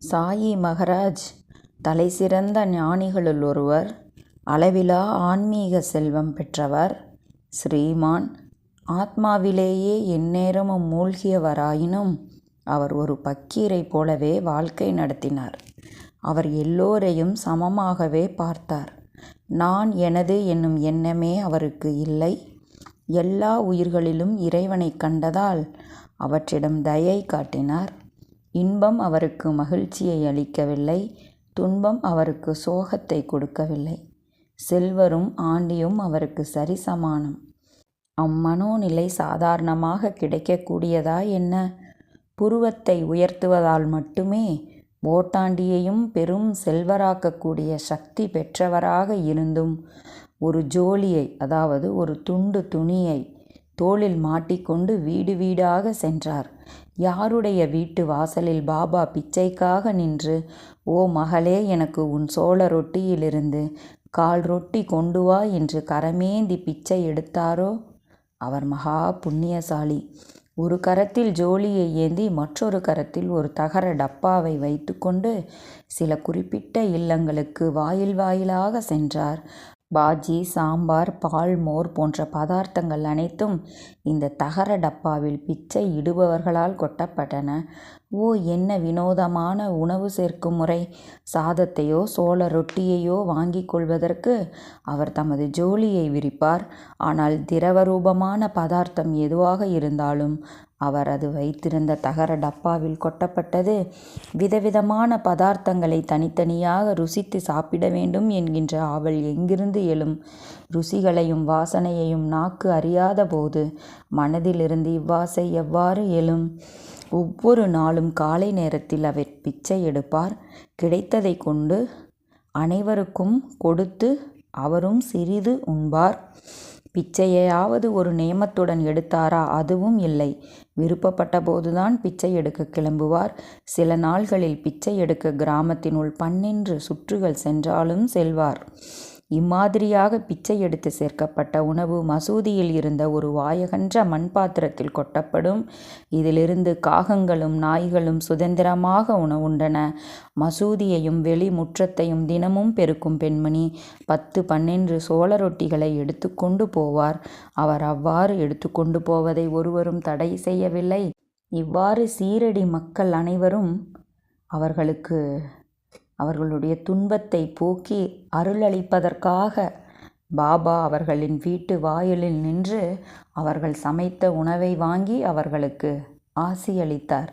சாயி மகராஜ் தலைசிறந்த ஞானிகளுள் ஒருவர். அளவிலா ஆன்மீக செல்வம் பெற்றவர். ஸ்ரீமான். ஆத்மாவிலேயே எந்நேரமும் மூழ்கியவராயினும் அவர் ஒரு பக்கீரைப் போலவே வாழ்க்கை நடத்தினார். அவர் எல்லோரையும் சமமாகவே பார்த்தார். நான் எனது என்னும் எண்ணமே அவருக்கு இல்லை. எல்லா உயிர்களிலும் இறைவனைக் கண்டதால் அவற்றிடம் தயை காட்டினார். இன்பம் அவருக்கு மகிழ்ச்சியை அளிக்கவில்லை. துன்பம் அவருக்கு சோகத்தை கொடுக்கவில்லை. செல்வரும் ஆண்டியும் அவருக்கு சரிசமானம். அம்மனோநிலை சாதாரணமாக கிடைக்கக்கூடியதா என்ன? புருவத்தை உயர்த்துவதால் மட்டுமே ஓட்டாண்டியையும் பெரும் செல்வராக்கக்கூடிய சக்தி பெற்றவராக இருந்தும் ஒரு ஜோலியை, அதாவது ஒரு துண்டு துணியை தோளில் மாட்டிக்கொண்டு வீடு வீடாக சென்றார். யாருடைய வீட்டு வாசலில் பாபா பிச்சைக்காக நின்று, ஓ மகளே, எனக்கு உன் சோள ரொட்டியிலிருந்து 1/4 ரொட்டி கொண்டு வா என்று கரமேந்தி பிச்சை எடுத்தாரோ அவர் மகா புண்ணியசாலி. ஒரு கரத்தில் ஜோலியை ஏந்தி மற்றொரு கரத்தில் ஒரு தகர டப்பாவை வைத்துக்கொண்டு சில குறிப்பிட்ட இல்லங்களுக்கு வாயில் வாயிலாக சென்றார். பாஜி, சாம்பார், பால், மோர் போன்ற பதார்த்தங்கள் அனைத்தும் இந்த தகர டப்பாவில் பிச்சை இடுபவர்களால் கொட்டப்பட்டன. ஓ, என்ன வினோதமான உணவு சேர்க்கும் முறை! சாதத்தையோ சோள ரொட்டியையோ வாங்கிக் கொள்வதற்கு அவர் தமது ஜோலியை விரிப்பார். ஆனால் திரவரூபமான பதார்த்தம் எதுவாக இருந்தாலும் அவர் அது வைத்திருந்த தகர டப்பாவில் கொட்டப்பட்டது. விதவிதமான பதார்த்தங்களை தனித்தனியாக ருசித்து சாப்பிட வேண்டும் என்கின்ற ஆவல் எங்கிருந்து எழும்? ருசிகளையும் வாசனையையும் நாக்கு அறியாத போது மனதிலிருந்து இவ்வாசை எவ்வாறு எழும்? ஒவ்வொரு நாளும் காலை நேரத்தில் அவர் பிச்சை எடுப்பார். கிடைத்ததை கொண்டு அனைவருக்கும் கொடுத்து அவரும் சிறிது உண்பார். பிச்சையாவது ஒரு நியமத்துடன் எடுத்தாரா? அதுவும் இல்லை. விருப்பப்பட்ட போதுதான் பிச்சை எடுக்க கிளம்புவார். சில நாள்களில் பிச்சை எடுக்க கிராமத்தினுள் 12 சுற்றுகள் சென்றாலும் செல்வார். இம்மாதிரியாக பிச்சை எடுத்து சேர்க்கப்பட்ட உணவு மசூதியில் இருந்த ஒரு வாயகன்ற மண் பாத்திரத்தில் கொட்டப்படும். இதிலிருந்து காகங்களும் நாய்களும் சுதந்திரமாக உணவுண்டன. மசூதியையும் வெளி முற்றத்தையும் தினமும் பெருக்கும் பெண்மணி 10-12 சோள ரொட்டிகளை எடுத்துக்கொண்டு போவார். அவர் அவ்வாறு எடுத்துக்கொண்டு போவதை ஒருவரும் தடை செய்யவில்லை. இவ்வாறு சீரடி மக்கள் அனைவரும் அவர்களுடைய துன்பத்தை போக்கி அருளளிப்பதற்காக பாபா அவர்களின் வீட்டு வாயிலில் நின்று அவர்கள் சமைத்த உணவை வாங்கி அவர்களுக்கு ஆசியளித்தார்.